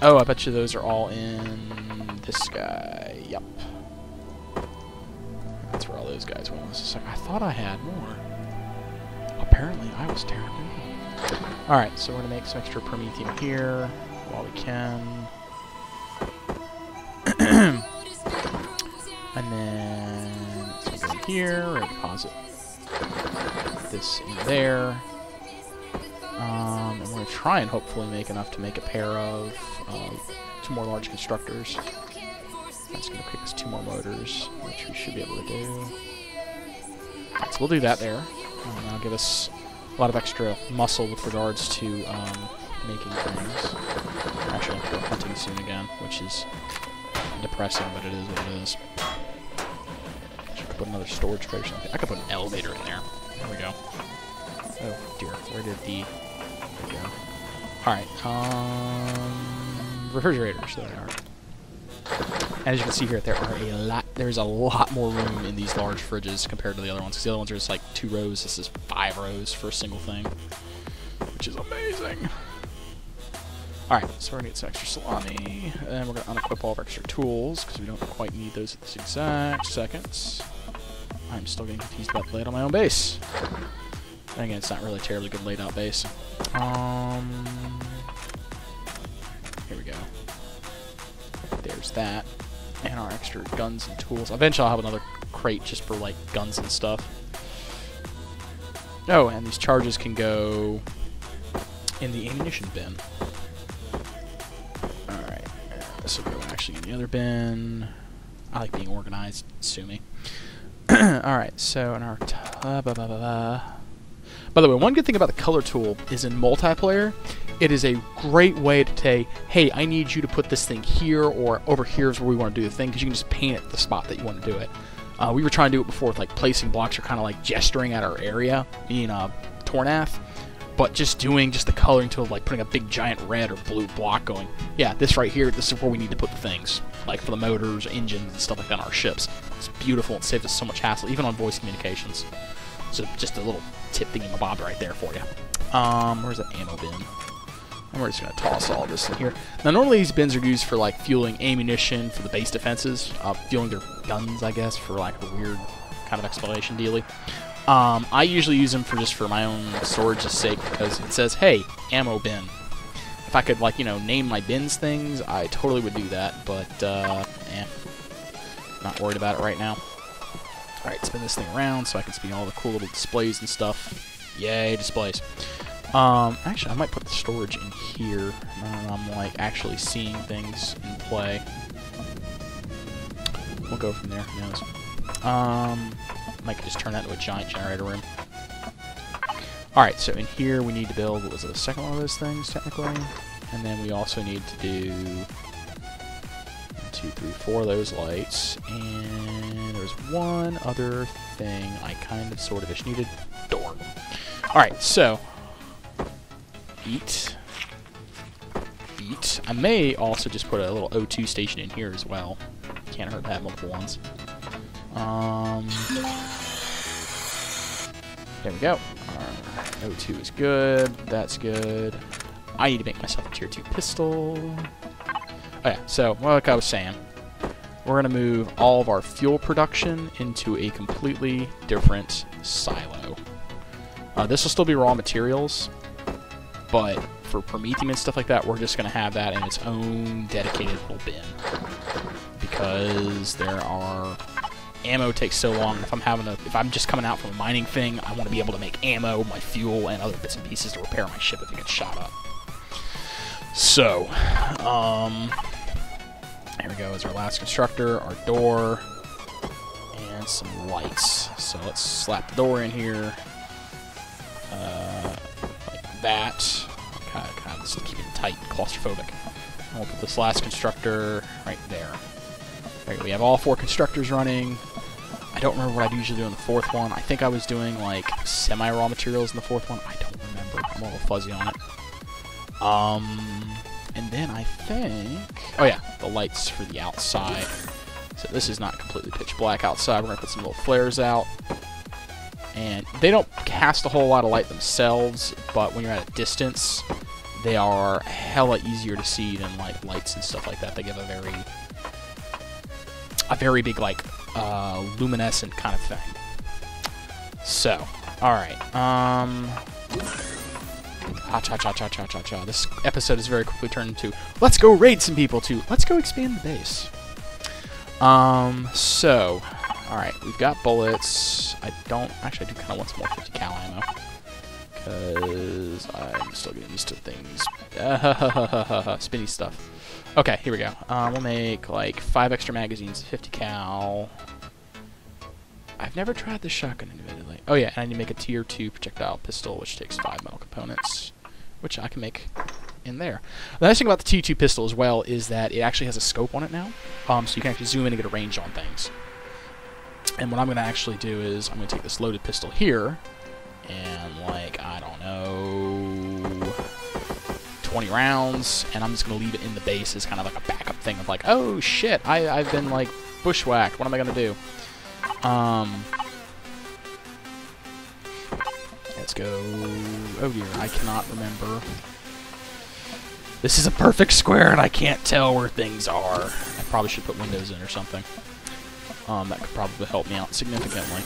[SPEAKER 1] Oh, I bet you those are all in this guy. Yep. That's where all those guys went. It's like, I thought I had more. Apparently, I was terribly wrong. Alright, so we're going to make some extra promethium here while we can. And then let's go in here, we're going to deposit this in there. And we're going to try and hopefully make enough to make a pair of 2 more large constructors. That's going to pick us 2 more motors, which we should be able to do. Right, so we'll do that there. And that'll give us a lot of extra muscle with regards to making things. Actually, I'll go hunting soon again, which is depressing, but it is what it is. I could put another storage space or something. I could put an elevator in there. There we go. Oh dear, where did the... There we go. Alright, refrigerators, there they are. And as you can see here, there's a lot more room in these large fridges compared to the other ones, because the other ones are just like 2 rows, this is 5 rows for a single thing, which is amazing. Alright, so we're going to get some extra salami, and we're going to unequip all of our extra tools, because we don't quite need those at this exact second. I'm still getting confused about the layout on my own base. And again, it's not really a terribly good laid out base. Here we go. There's that. And our extra guns and tools. Eventually I'll have another crate just for, like, guns and stuff. Oh, and these charges can go in the ammunition bin. Alright. This will go actually in the other bin. I like being organized. Sue me. Alright, so in our... By the way, one good thing about the color tool is in multiplayer, it is a great way to say, hey, I need you to put this thing here, or over here is where we want to do the thing, because you can just paint it the spot that you want to do it. We were trying to do it before with like placing blocks or kind of like gesturing at our area in Tornath, but just doing the coloring tool, like putting a big giant red or blue block going, yeah, this right here, this is where we need to put the things, like for the motors, engines, and stuff like that on our ships. It's beautiful, it saves us so much hassle, even on voice communications. So just a little tip thingy-mabob right there for you. Where's that ammo bin? And we're just going to toss all this in here. Now, normally these bins are used for, like, fueling ammunition for the base defenses. Fueling their guns, I guess, for, like, a weird kind of explanation dealy. I usually use them just for my own storage's sake, because it says, hey, ammo bin. If I could, like, you know, name my bins things, I totally would do that, but, not worried about it right now. Alright, spin this thing around so I can see all the cool little displays and stuff. Yay, displays. Actually, I might put the storage in here. I'm, like, actually seeing things in play. We'll go from there, who knows. Might just turn that into a giant generator room. Alright, so in here we need to build, what was it, the second one of those things, technically? And then we also need to do 1, 2, 3, 4 of those lights. And there's one other thing I kind of sort of just needed. Door. Alright, so eat. I may also just put a little O2 station in here as well. Can't hurt to have multiple ones. There we go. O2 is good. That's good. I need to make myself a tier 2 pistol. Oh yeah, so like I was saying, we're going to move all of our fuel production into a completely different silo. This will still be raw materials, but for promethium and stuff like that, we're just going to have that in its own dedicated little bin. Because there are... Ammo takes so long. If I'm just coming out from a mining thing, I want to be able to make ammo, my fuel, and other bits and pieces to repair my ship if it gets shot up. So, here we go. Is our last constructor, our door, and some lights. So let's slap the door in here, like that. Kind of just keep it tight, and claustrophobic. And we'll put this last constructor right there. Okay, we have all 4 constructors running. I don't remember what I'd usually do in the 4th one. I think I was doing like semi-raw materials in the 4th one. I don't remember. I'm a little fuzzy on it. And then I think... Oh yeah, the lights for the outside. So this is not completely pitch black outside. We're going to put some little flares out. And they don't cast a whole lot of light themselves, but when you're at a distance, they are hella easier to see than like lights and stuff like that. They give a very big, like, luminescent kind of thing. So, alright, ha-cha-cha-cha-cha-cha-cha. This episode is very quickly turned into, let's go raid some people, to, let's go expand the base. So, alright, we've got bullets. Actually, I do kind of want some more 50 cal ammo. Because I'm still getting used to things. Spinny stuff. Okay, here we go. We'll make like 5 extra magazines, 50 cal. I've never tried the shotgun individually. Oh yeah, and I need to make a tier 2 projectile pistol, which takes 5 metal components, which I can make in there. The nice thing about the tier 2 pistol as well is that it actually has a scope on it now, so you can actually zoom in and get a range on things. And what I'm going to actually do is I'm going to take this loaded pistol here, and like, I don't know, 20 rounds, and I'm just going to leave it in the base as kind of like a backup thing of like, oh shit, I've been like bushwhacked, what am I going to do? Let's go, oh dear, I cannot remember. This is a perfect square and I can't tell where things are. I probably should put windows in or something. That could probably help me out significantly.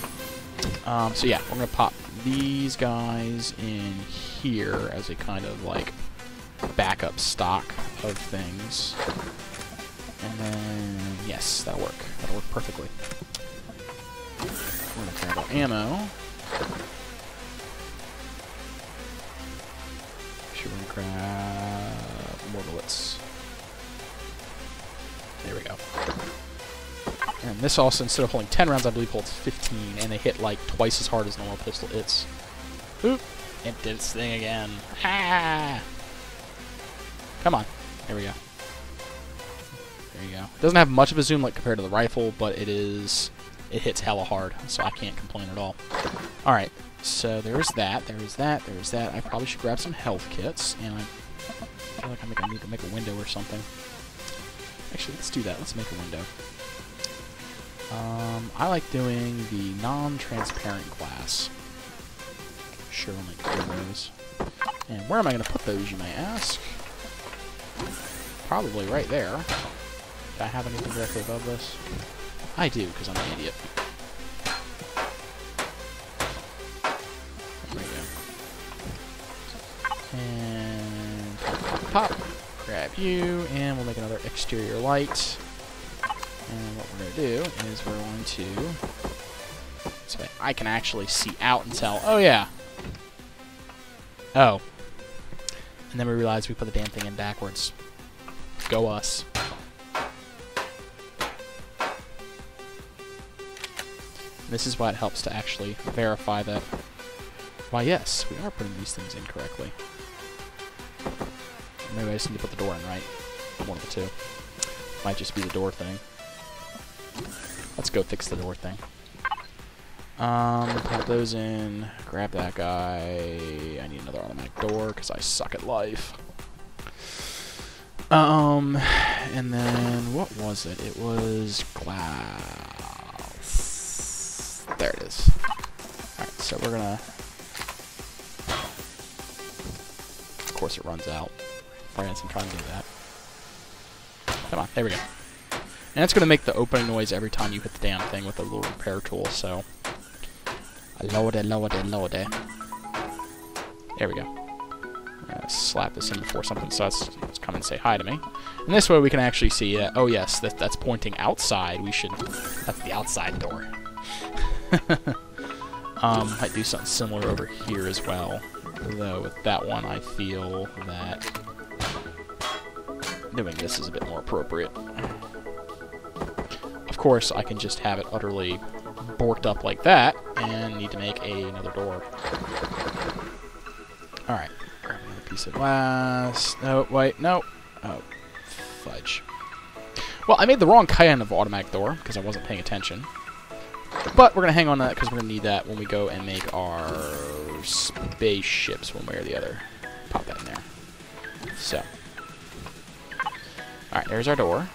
[SPEAKER 1] So yeah, we're going to pop these guys in here as a kind of like backup stock of things. And then, yes, that'll work. That'll work perfectly. We're going to grab our ammo. We're going to grab more bullets. There we go. And this also, instead of holding 10 rounds, I believe holds 15, and they hit like twice as hard as normal pistol hits. Oop! It did its thing again. Ha! Come on. There we go. There you go. It doesn't have much of a zoom like compared to the rifle, but it hits hella hard, so I can't complain at all. Alright, so there's that, there's that, there's that. I probably should grab some health kits, and I feel like I need to make a window or something. Actually, let's do that. Let's make a window. I like doing the non-transparent glass. Sure, I'll make 3 of those. And where am I going to put those, you may ask? Probably right there. Do I have anything directly above this? I do, because I'm an idiot. There we go. And pop, pop, pop. Grab you, and we'll make another exterior light. And what we're going to do is we're going to... So I can actually see out and tell, oh yeah. Oh. And then we realize we put the damn thing in backwards. Go us. This is why it helps to actually verify that Why, yes, we are putting these things in correctly. Maybe I just need to put the door in right. One of the two. Might just be the door thing. Let's go fix the door thing. Pop those in. Grab that guy. I need another automatic door because I suck at life. And then what was it? It was glass. There it is. Alright, so we're gonna... Of course it runs out. France, I'm trying to do that. Come on, there we go. And it's gonna make the opening noise every time you hit the damn thing with a little repair tool, so... Load it. There we go. I'm gonna slap this in before something starts to come and say hi to me. And this way we can actually see, oh yes, that's pointing outside. That's the outside door. Might do something similar over here as well. Though with that one, I feel that doing this is a bit more appropriate. Of course, I can just have it utterly borked up like that, and need to make another door. Alright, grab another piece of glass. No, wait, no. Oh, fudge. Well, I made the wrong kind of automatic door, because I wasn't paying attention. But we're going to hang on to that, because we're going to need that when we go and make our spaceships one way or the other. Pop that in there. So. Alright, there's our door.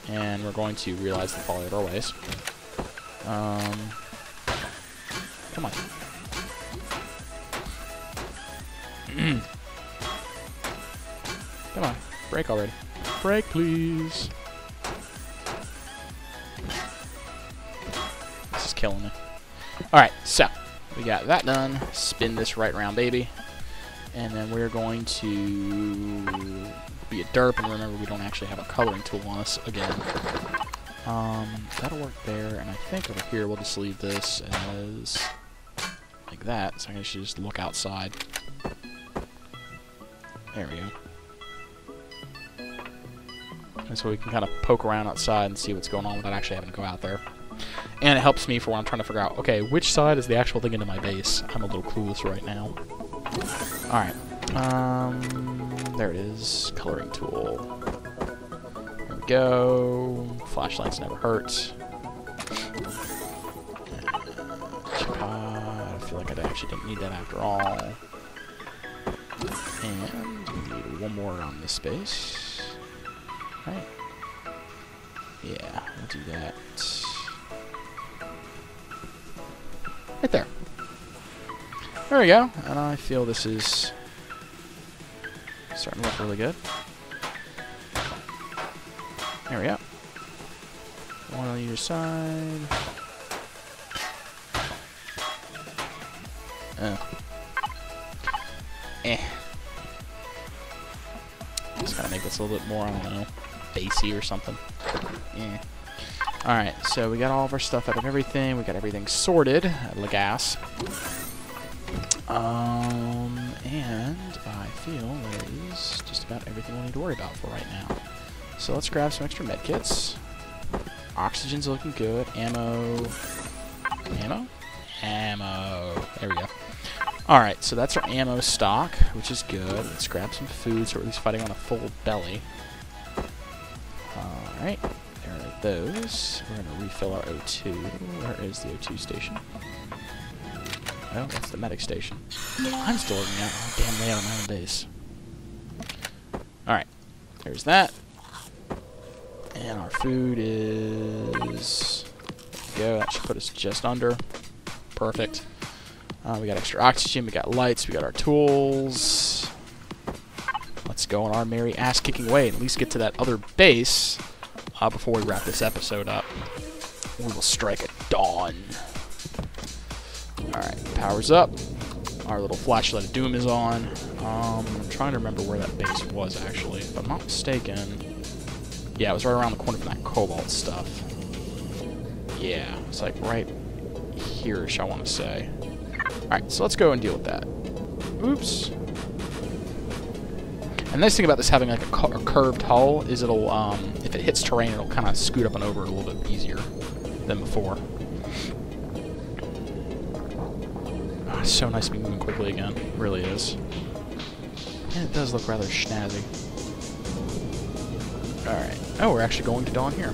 [SPEAKER 1] And we're going to realize the folly of our ways. Come on. Come on. Brake already. Brake, please. This is killing me. Alright, so. We got that done. Spin this right around, baby. And then we're going to be a derp, and remember we don't actually have a coloring tool on us again. That'll work there, and I think over here we'll just leave this as like that, so I can just look outside. There we go. And so we can kind of poke around outside and see what's going on without actually having to go out there. And it helps me for when I'm trying to figure out, okay, which side is the actual thing into my base? I'm a little clueless right now. Alright. There it is. Coloring tool. There we go. Flashlights never hurt. I feel like I actually didn't need that after all. And we need one more on this space. Right. Yeah, we'll do that. Right there. There we go. And I feel this is starting to look really good. There we go. One on either side. Just gotta make this a little bit more, I don't know, bassy or something. Alright, so we got all of our stuff out of everything. We got everything sorted at Legas. And I feel there is just about everything we need to worry about for right now. So let's grab some extra medkits. Oxygen's looking good. Ammo. Ammo? Ammo. There we go. Alright, so that's our ammo stock, which is good. Let's grab some food so we're at least fighting on a full belly. Alright, there are those. We're going to refill our O2. Where is the O2 station? Oh, that's the medic station. I'm still looking at oh, damn layout of my own base. Alright, there's that. And our food is... There we go, that should put us just under. Perfect. We got extra oxygen, we got lights, we got our tools. Let's go on our merry ass-kicking way and at least get to that other base before we wrap this episode up. We will strike at dawn. Alright, power's up. Our little flashlight of doom is on. I'm trying to remember where that base was, actually. If I'm not mistaken... Yeah, it was right around the corner from that cobalt stuff. Yeah, it's like right here-ish, I want to say. Alright, so let's go and deal with that. Oops. And the nice thing about this having like a curved hull is it'll, if it hits terrain, it'll kind of scoot up and over a little bit easier than before. It's so nice to be moving quickly again. It really is. And it does look rather snazzy. Alright. Oh, we're actually going to dawn here.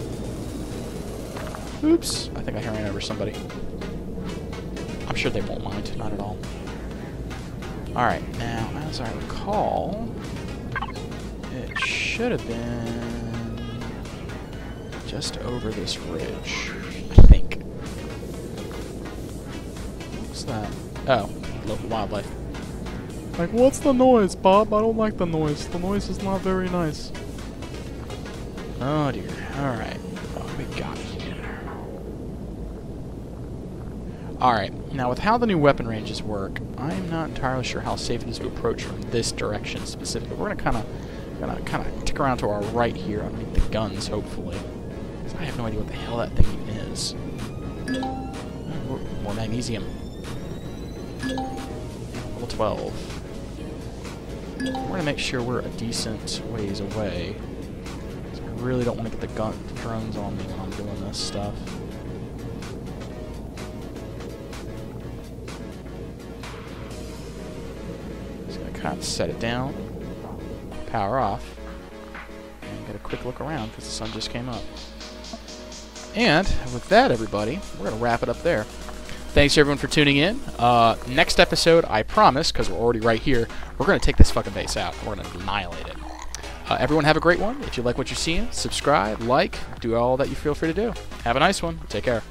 [SPEAKER 1] Oops. I think I ran over somebody. I'm sure they won't mind. Not at all. Alright. Now, as I recall, it should have been just over this ridge. I think. What's that? Oh, local wildlife. Like, what's the noise, Bob? I don't like the noise. The noise is not very nice. Oh dear. Alright. What do we got here? Alright. Now, with how the new weapon ranges work, I'm not entirely sure how safe it is to approach from this direction specifically. We're gonna kind of tick around to our right here underneath the guns, hopefully. I have no idea what the hell that thing even is. More magnesium. Level 12. We're going to make sure we're a decent ways away. I really don't want to get the drones on me when I'm doing this stuff. Just going to kind of set it down. Power off. And get a quick look around because the sun just came up. And with that, everybody, we're going to wrap it up there. Thanks, everyone, for tuning in. Next episode, I promise, because we're already right here, we're going to take this fucking base out. We're going to annihilate it. Everyone have a great one. If you like what you're seeing, subscribe, like, do all that you feel free to do. Have a nice one. Take care.